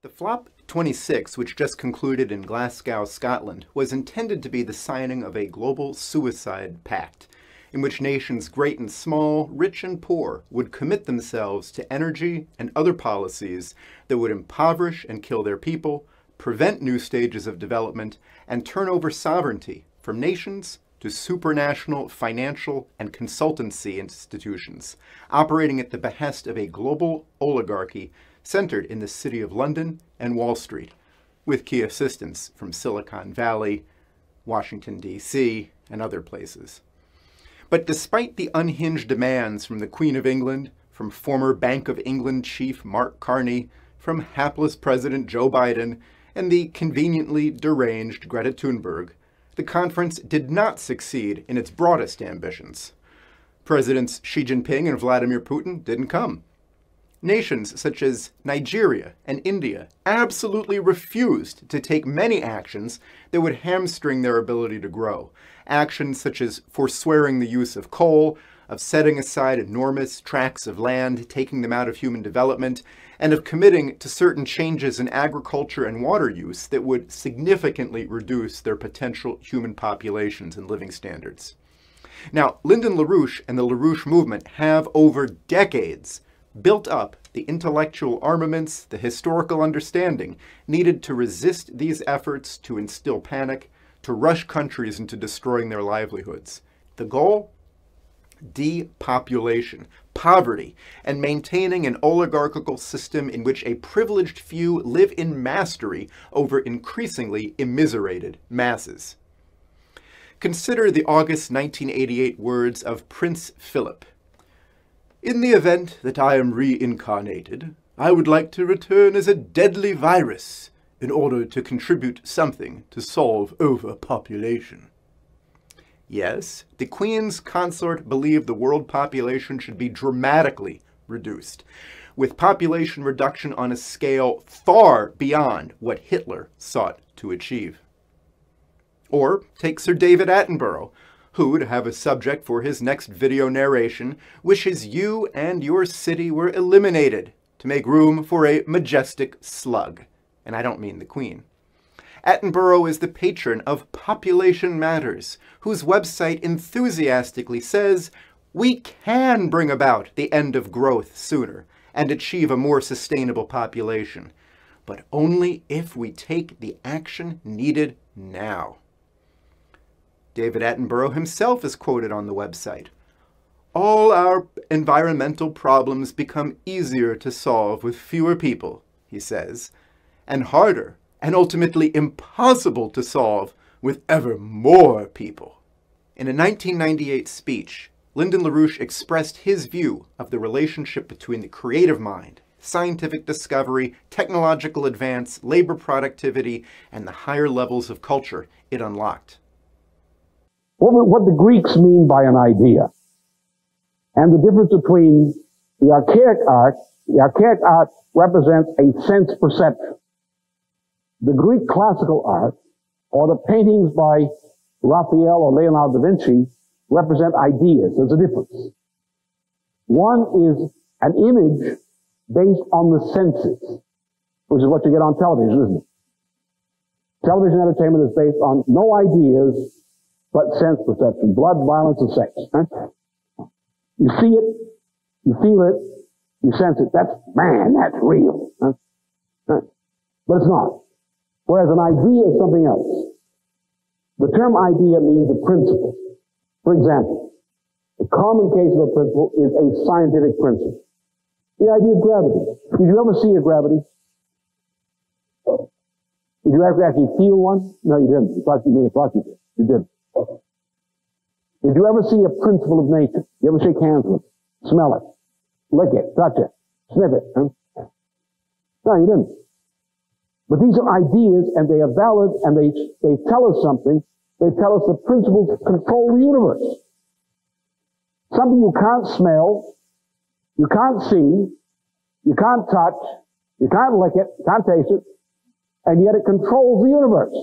The Flop 26, which just concluded in Glasgow, Scotland, was intended to be the signing of a global suicide pact, in which nations great and small, rich and poor, would commit themselves to energy and other policies that would impoverish and kill their people, prevent new stages of development, and turn over sovereignty from nations to supranational financial and consultancy institutions, operating at the behest of a global oligarchy centered in the city of London and Wall Street, with key assistance from Silicon Valley, Washington, D.C., and other places. But despite the unhinged demands from the Queen of England, from former Bank of England chief Mark Carney, from hapless President Joe Biden, and the conveniently deranged Greta Thunberg, the conference did not succeed in its broadest ambitions. Presidents Xi Jinping and Vladimir Putin didn't come. Nations such as Nigeria and India absolutely refused to take many actions that would hamstring their ability to grow. Actions such as forswearing the use of coal, of setting aside enormous tracts of land, taking them out of human development, and of committing to certain changes in agriculture and water use that would significantly reduce their potential human populations and living standards. Now, Lyndon LaRouche and the LaRouche movement have, over decades, built up the intellectual armaments, the historical understanding needed to resist these efforts to instill panic, to rush countries into destroying their livelihoods. The goal? Depopulation, poverty, and maintaining an oligarchical system in which a privileged few live in mastery over increasingly immiserated masses. Consider the August 1988 words of Prince Philip. "In the event that I am reincarnated, I would like to return as a deadly virus in order to contribute something to solve overpopulation." Yes, the Queen's consort believed the world population should be dramatically reduced, with population reduction on a scale far beyond what Hitler sought to achieve. Or take Sir David Attenborough, who, to have a subject for his next video narration, wishes you and your city were eliminated to make room for a majestic slug. And I don't mean the Queen. Attenborough is the patron of Population Matters, whose website enthusiastically says, we can bring about the end of growth sooner and achieve a more sustainable population, but only if we take the action needed now. David Attenborough himself is quoted on the website. "All our environmental problems become easier to solve with fewer people," he says, "and harder and ultimately impossible to solve with ever more people." In a 1998 speech, Lyndon LaRouche expressed his view of the relationship between the creative mind, scientific discovery, technological advance, labor productivity, and the higher levels of culture it unlocked. What the Greeks mean by an idea, and the difference between the archaic art represents a sense perception. The Greek classical art, or the paintings by Raphael or Leonardo da Vinci, represent ideas. There's a difference. One is an image based on the senses, which is what you get on television, isn't it? Television entertainment is based on no ideas, but sense perception, blood, violence, and sex. Right? You see it, you feel it, you sense it. That's real. Right? Right? But it's not. Whereas an idea is something else. The term idea means a principle. For example, the common case of a principle is a scientific principle. The idea of gravity. Did you ever see a gravity? Did you ever actually feel one? No, you didn't. You thought you did. You didn't. Did you ever see a principle of nature? You ever shake hands with it, smell it, lick it, touch it, sniff it? Huh? No, you didn't. But these are ideas, and they are valid, and they tell us something. They tell us the principles that control the universe. Something you can't smell, you can't see, you can't touch, you can't lick it, you can't taste it, and yet it controls the universe.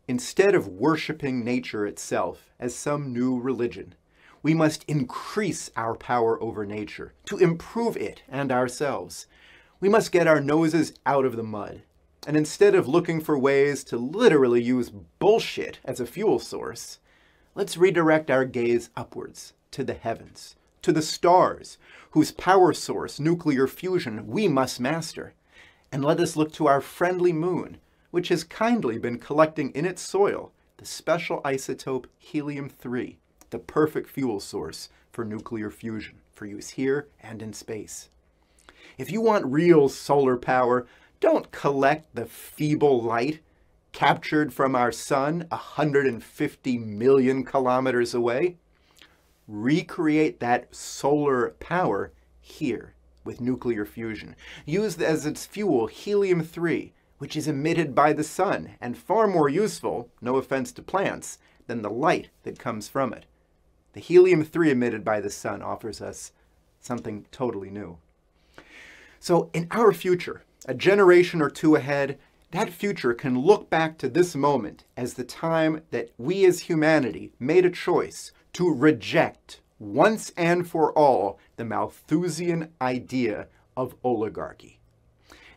Instead of worshiping nature itself as some new religion, we must increase our power over nature to improve it and ourselves. We must get our noses out of the mud And instead of looking for ways to literally use bullshit as a fuel source, let's redirect our gaze upwards to the heavens, to the stars, whose power source, nuclear fusion, we must master. And let us look to our friendly moon, which has kindly been collecting in its soil the special isotope helium-3, the perfect fuel source for nuclear fusion, for use here and in space. If you want real solar power, don't collect the feeble light captured from our sun 150 million kilometers away. Recreate that solar power here with nuclear fusion. Use as its fuel helium-3, which is emitted by the sun and far more useful, no offense to plants, than the light that comes from it. The helium-3 emitted by the sun offers us something totally new. So in our future, a generation or two ahead, that future can look back to this moment as the time that we as humanity made a choice to reject once and for all the Malthusian idea of oligarchy.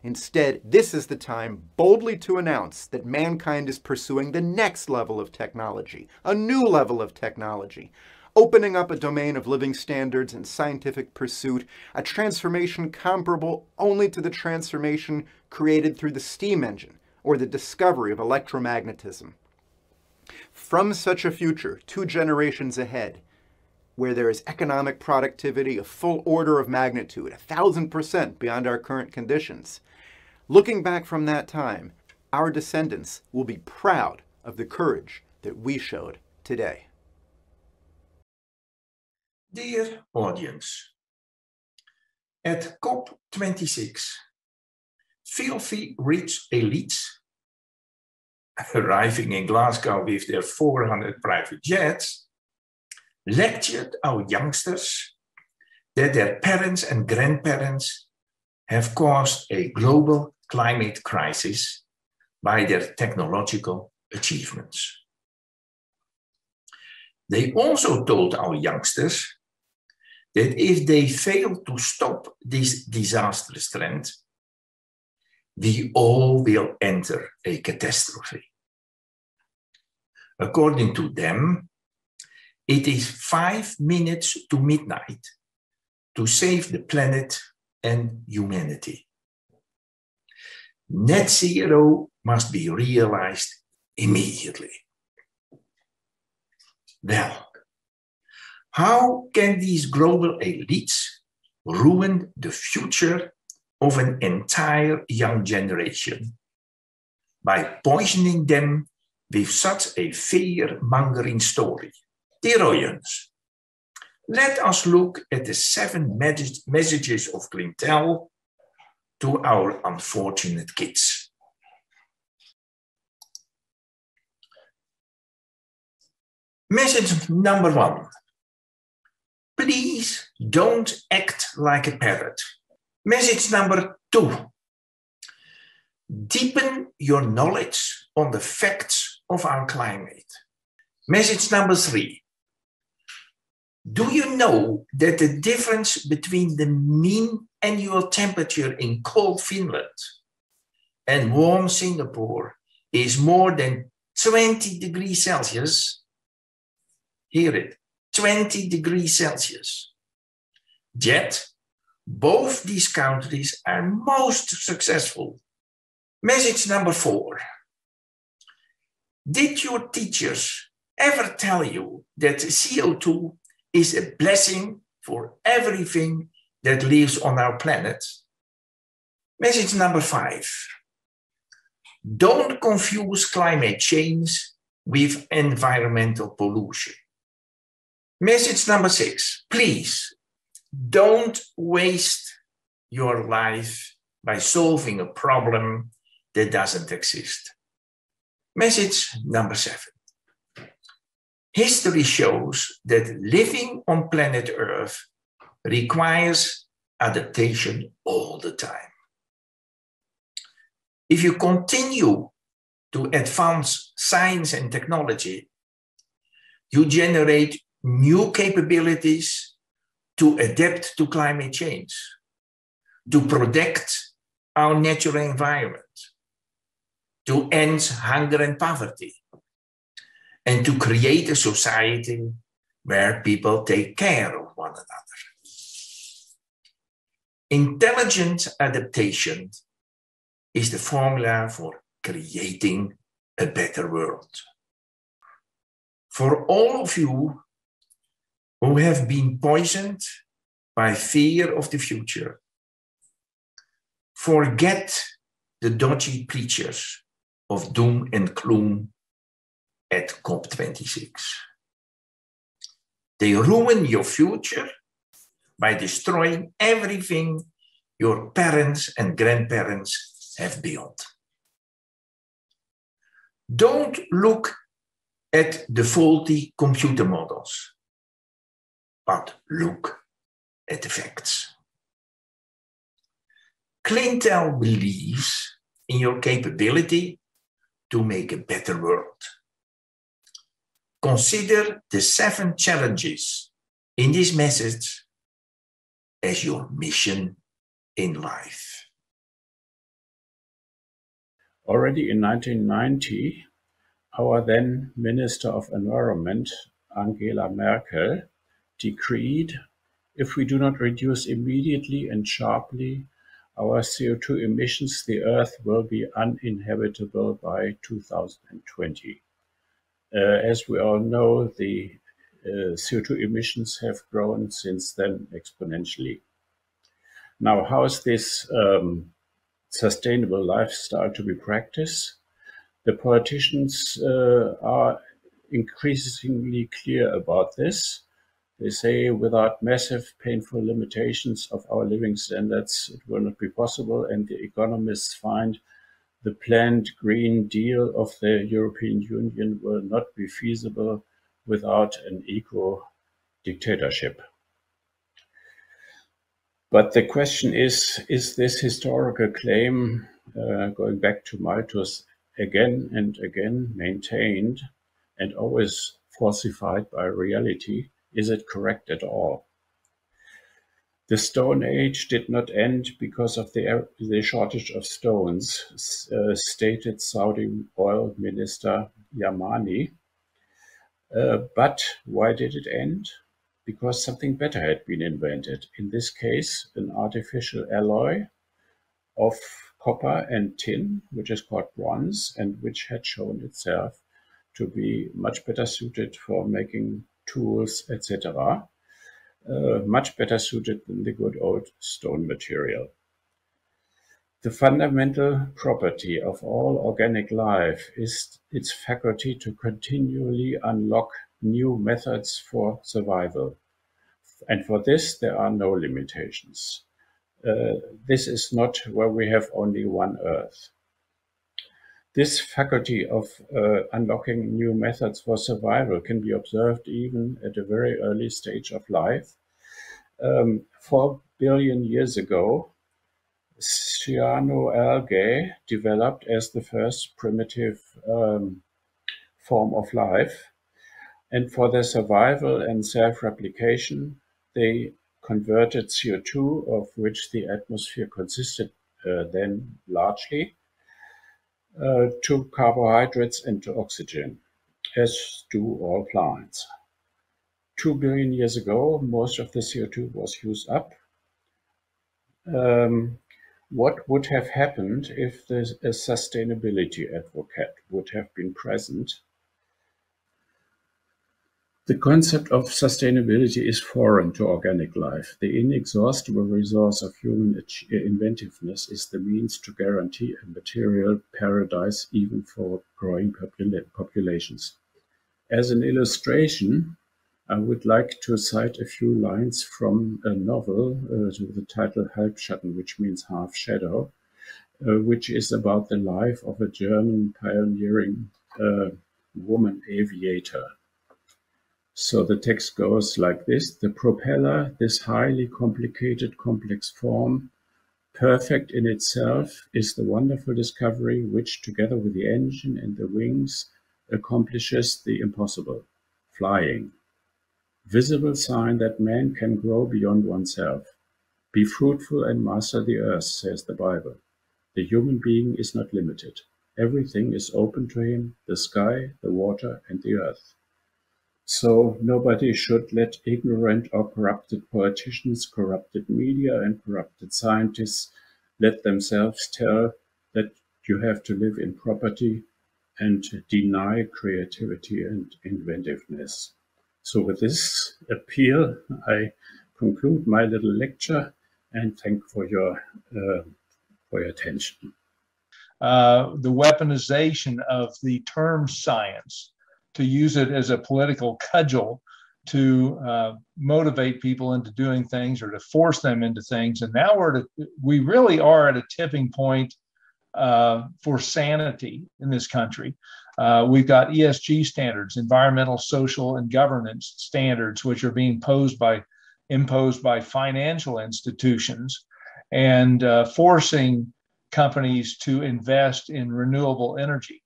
Instead, this is the time boldly to announce that mankind is pursuing the next level of technology, a new level of technology, opening up a domain of living standards and scientific pursuit, a transformation comparable only to the transformation created through the steam engine or the discovery of electromagnetism. From such a future, 2 generations ahead, where there is economic productivity a full order of magnitude, 1,000% beyond our current conditions, looking back from that time, our descendants will be proud of the courage that we showed today. Dear audience, at COP26, filthy rich elites arriving in Glasgow with their 400 private jets lectured our youngsters that their parents and grandparents have caused a global climate crisis by their technological achievements. They also told our youngsters that if they fail to stop this disastrous trend, we all will enter a catastrophe. According to them, it is 5 minutes to midnight to save the planet and humanity. Net zero must be realized immediately. Well, how can these global elites ruin the future of an entire young generation by poisoning them with such a fear-mongering story? Dear audience, let us look at the 7 messages of Clintel to our unfortunate kids. Message number 1. Please don't act like a parrot. Message number 2. Deepen your knowledge on the facts of our climate. Message number 3. Do you know that the difference between the mean annual temperature in cold Finland and warm Singapore is more than 20 degrees Celsius? Hear it, 20 degrees Celsius. Yet, both these countries are most successful. Message number 4. Did your teachers ever tell you that CO2 is a blessing for everything that lives on our planet? Message number 5. Don't confuse climate change with environmental pollution. Message number 6. Please don't waste your life by solving a problem that doesn't exist. Message number 7. History shows that living on planet Earth requires adaptation all the time. If you continue to advance science and technology, you generate new capabilities to adapt to climate change, to protect our natural environment, to end hunger and poverty, and to create a society where people take care of one another. Intelligent adaptation is the formula for creating a better world. For all of you who have been poisoned by fear of the future, forget the dodgy preachers of doom and gloom at COP26. They ruin your future by destroying everything your parents and grandparents have built. Don't look at the faulty computer models, but look at the facts. Clintel believes in your capability to make a better world. Consider the 7 challenges in this message as your mission in life. Already in 1990, our then Minister of Environment, Angela Merkel, decreed, if we do not reduce immediately and sharply our CO2 emissions, the Earth will be uninhabitable by 2020. As we all know, the CO2 emissions have grown since then exponentially. Now, how is this sustainable lifestyle to be practiced? The politicians are increasingly clear about this. They say without massive, painful limitations of our living standards, it will not be possible, and the economists find the planned Green Deal of the European Union will not be feasible without an eco-dictatorship. But the question is this historical claim, going back to Malthus, again and again maintained and always falsified by reality? Is it correct at all? The Stone Age did not end because of the shortage of stones, stated Saudi oil minister Yamani. But why did it end? Because something better had been invented. In this case, an artificial alloy of copper and tin, which is called bronze, and which had shown itself to be much better suited for making tools, etc., much better suited than the good old stone material. The fundamental property of all organic life is its faculty to continually unlock new methods for survival. And for this, there are no limitations. This is not where we have only one Earth. This faculty of unlocking new methods for survival can be observed even at a very early stage of life. 4 billion years ago, cyanoalgae developed as the first primitive form of life. And for their survival and self-replication, they converted CO2, of which the atmosphere consisted then largely, to carbohydrates and to oxygen, as do all plants. 2 billion years ago, most of the CO2 was used up. What would have happened if a sustainability advocate would have been present? The concept of sustainability is foreign to organic life. The inexhaustible resource of human inventiveness is the means to guarantee a material paradise even for growing populations. As an illustration, I would like to cite a few lines from a novel with the title Halbschatten, which means half shadow, which is about the life of a German pioneering woman aviator. So the text goes like this: the propeller, this highly complicated, complex form, perfect in itself, is the wonderful discovery which, together with the engine and the wings, accomplishes the impossible, flying. Visible sign that man can grow beyond oneself. Be fruitful and master the earth, says the Bible. The human being is not limited. Everything is open to him, the sky, the water, and the earth. So nobody should let ignorant or corrupted politicians, corrupted media, and corrupted scientists let themselves tell that you have to live in property and deny creativity and inventiveness. So with this appeal, I conclude my little lecture and thank for your attention. The weaponization of the term science, to use it as a political cudgel to motivate people into doing things or to force them into things. And now we really are at a tipping point for sanity in this country. We've got ESG standards, environmental, social, and governance standards, which are being imposed by financial institutions and forcing companies to invest in renewable energy,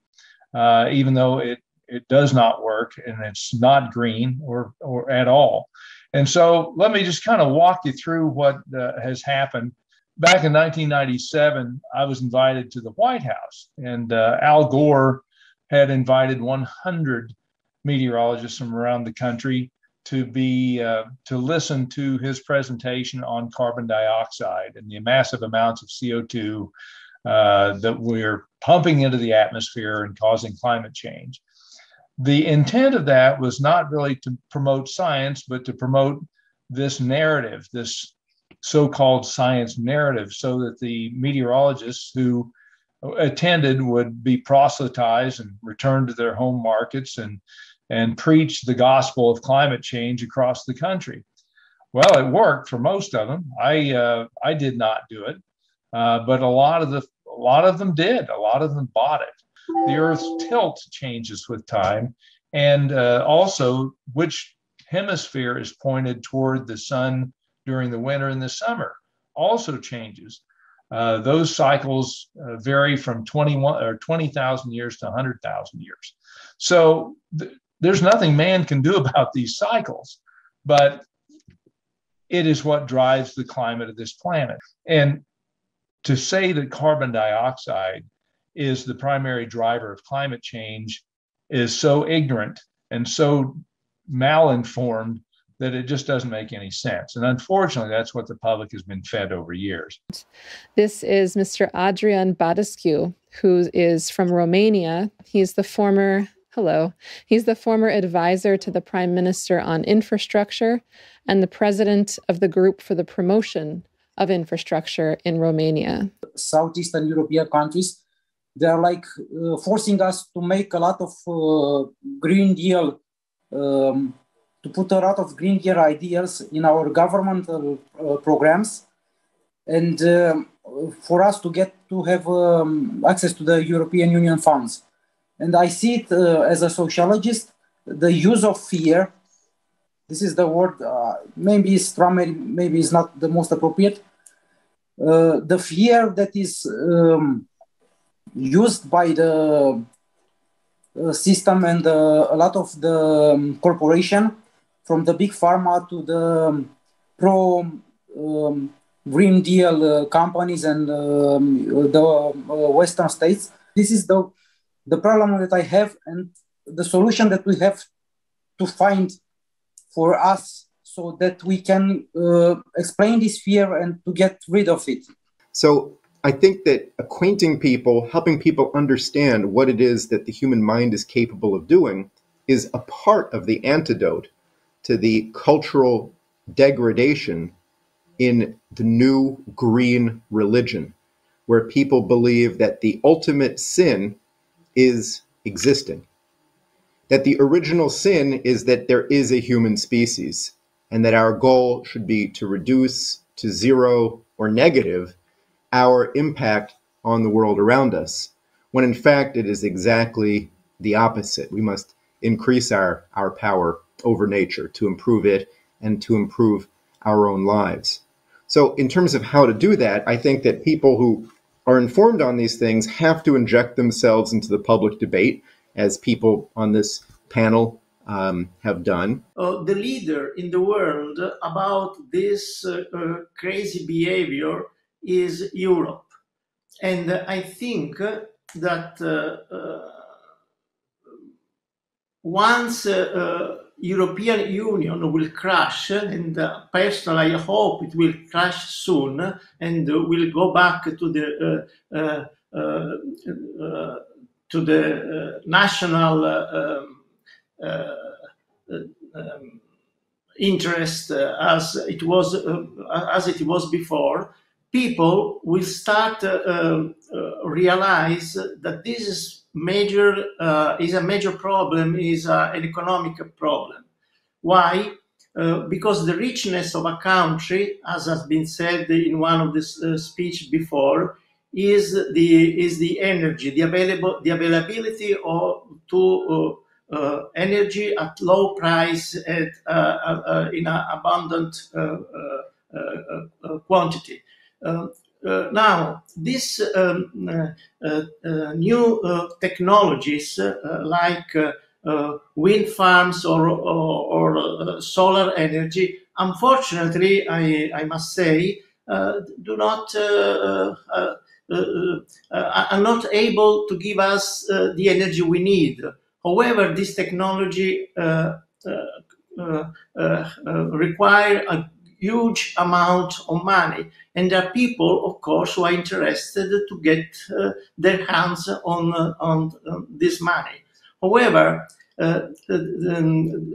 even though it does not work and it's not green or at all. And so let me just kind of walk you through what has happened. Back in 1997, I was invited to the White House, and Al Gore had invited 100 meteorologists from around the country to listen to his presentation on carbon dioxide and the massive amounts of CO2 that we're pumping into the atmosphere and causing climate change. The intent of that was not really to promote science, but to promote this narrative, this so-called science narrative, so that the meteorologists who attended would be proselytized and returned to their home markets and preach the gospel of climate change across the country. Well, it worked for most of them. I did not do it, but a lot of them did. A lot of them bought it. The Earth's tilt changes with time, and also which hemisphere is pointed toward the sun during the winter and the summer also changes. Those cycles vary from 20,000 years to 100,000 years. So there's nothing man can do about these cycles, but it is what drives the climate of this planet. And to say that carbon dioxide is the primary driver of climate change is so ignorant and so malinformed that it just doesn't make any sense. And unfortunately, that's what the public has been fed over years. This is Mr. Adrian Badescu, who is from Romania. He's the former advisor to the Prime Minister on infrastructure and the president of the Group for the Promotion of Infrastructure in Romania. Southeastern European countries, they are like forcing us to make a lot of Green Deal, to put a lot of Green Deal ideas in our governmental programs, and for us to have access to the European Union funds. And I see it as a sociologist, the use of fear. This is the word, maybe it's strong, maybe it's not the most appropriate. The fear that is used by the system and a lot of the corporation, from the big pharma to the Green Deal companies and the Western states. This is the problem that I have, and the solution that we have to find for us so that we can explain this fear and to get rid of it. So I think that acquainting people, helping people understand what it is that the human mind is capable of doing is a part of the antidote to the cultural degradation in the new green religion, where people believe that the ultimate sin is existing. That the original sin is that there is a human species, and that our goal should be to reduce to zero or negative our impact on the world around us, when in fact it is exactly the opposite. We must increase our power over nature to improve it and to improve our own lives. So in terms of how to do that, I think that people who are informed on these things have to inject themselves into the public debate, as people on this panel have done. The leader in the world about this crazy behavior is Europe. And I think that once European Union will crash, and personally I hope it will crash soon, and will go back to the national interest as it was before. People will start realize that this is a major problem, is an economic problem. Why? Because the richness of a country, as has been said in one of the speech before, is the energy, the availability to energy at low price in an abundant quantity. Now, these new technologies like wind farms or solar energy, unfortunately, I must say, do not are not able to give us the energy we need. However, this technology require a huge amount of money, and there are people, of course, who are interested to get their hands on this money. However,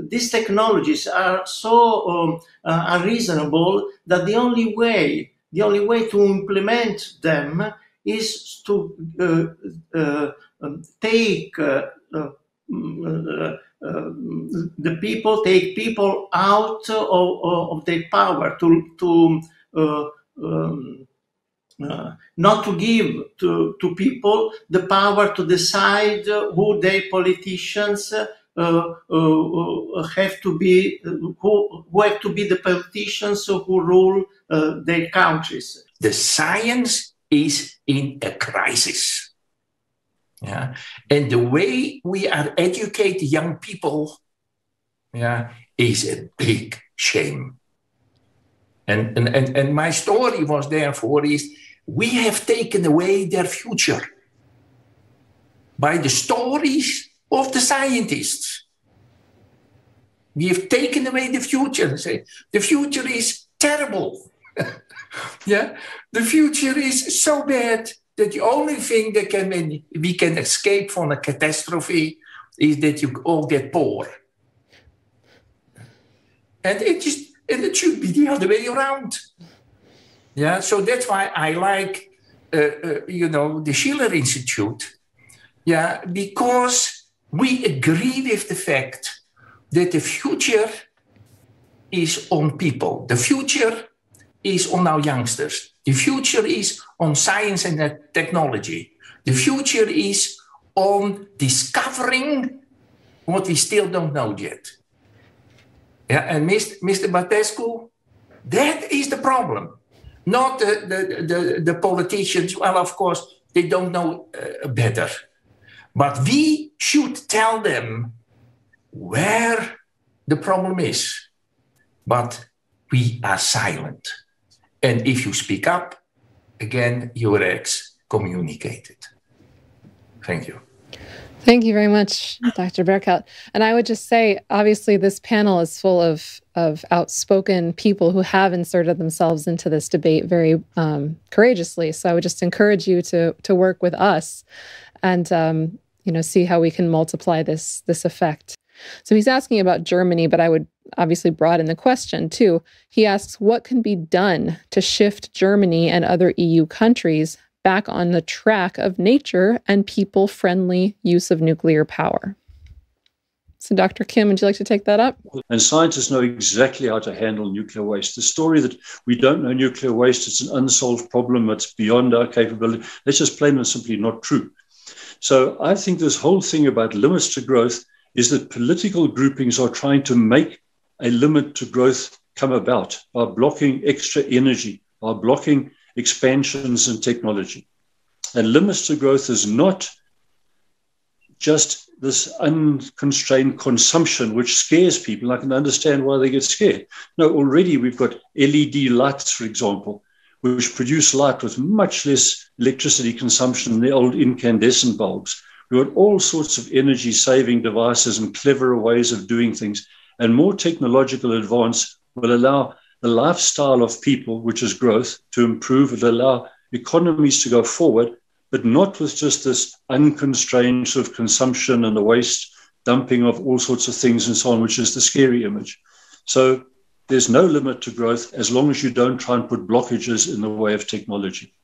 these technologies are so unreasonable that the only way to implement them is to take people out of their power, not to give to people the power to decide who their politicians have to be, who have to be the politicians who rule their countries. The science is in a crisis. Yeah, and the way we are educating young people, yeah, is a big shame. And my story was therefore is we have taken away their future by the stories of the scientists. We have taken away the future and say the future is terrible. Yeah, the future is so bad that the only thing that we can escape from a catastrophe is that you all get poor. And it should be the other way around. Yeah, so that's why I like, the Schiller Institute. Yeah, because we agree with the fact that the future is on people. The future is on our youngsters. The future is on science and technology. The future is on discovering what we still don't know yet. Yeah, and Mr. Badescu, that is the problem. Not the politicians. Well, of course, they don't know better. But we should tell them where the problem is. But we are silent. And if you speak up, again, you are excommunicated. Thank you. Thank you very much, Dr. Berkhout. And I would just say, obviously, this panel is full of outspoken people who have inserted themselves into this debate very courageously. So I would just encourage you to work with us and see how we can multiply this effect. So he's asking about Germany, but I would obviously broaden the question too. He asks, what can be done to shift Germany and other EU countries back on the track of nature and people-friendly use of nuclear power? So Dr. Kemm, would you like to take that up? And scientists know exactly how to handle nuclear waste. The story that we don't know nuclear waste, it's an unsolved problem, it's beyond our capability, that's just plain and simply not true. So I think this whole thing about limits to growth is that political groupings are trying to make a limit to growth come about by blocking extra energy, by blocking expansions in technology. And limits to growth is not just this unconstrained consumption, which scares people. I can understand why they get scared. No, already we've got LED lights, for example, which produce light with much less electricity consumption than the old incandescent bulbs. We've got all sorts of energy-saving devices and cleverer ways of doing things, and more technological advance will allow the lifestyle of people, which is growth, to improve. It will allow economies to go forward, but not with just this unconstrained sort of consumption and the waste dumping of all sorts of things and so on, which is the scary image. So there's no limit to growth as long as you don't try and put blockages in the way of technology.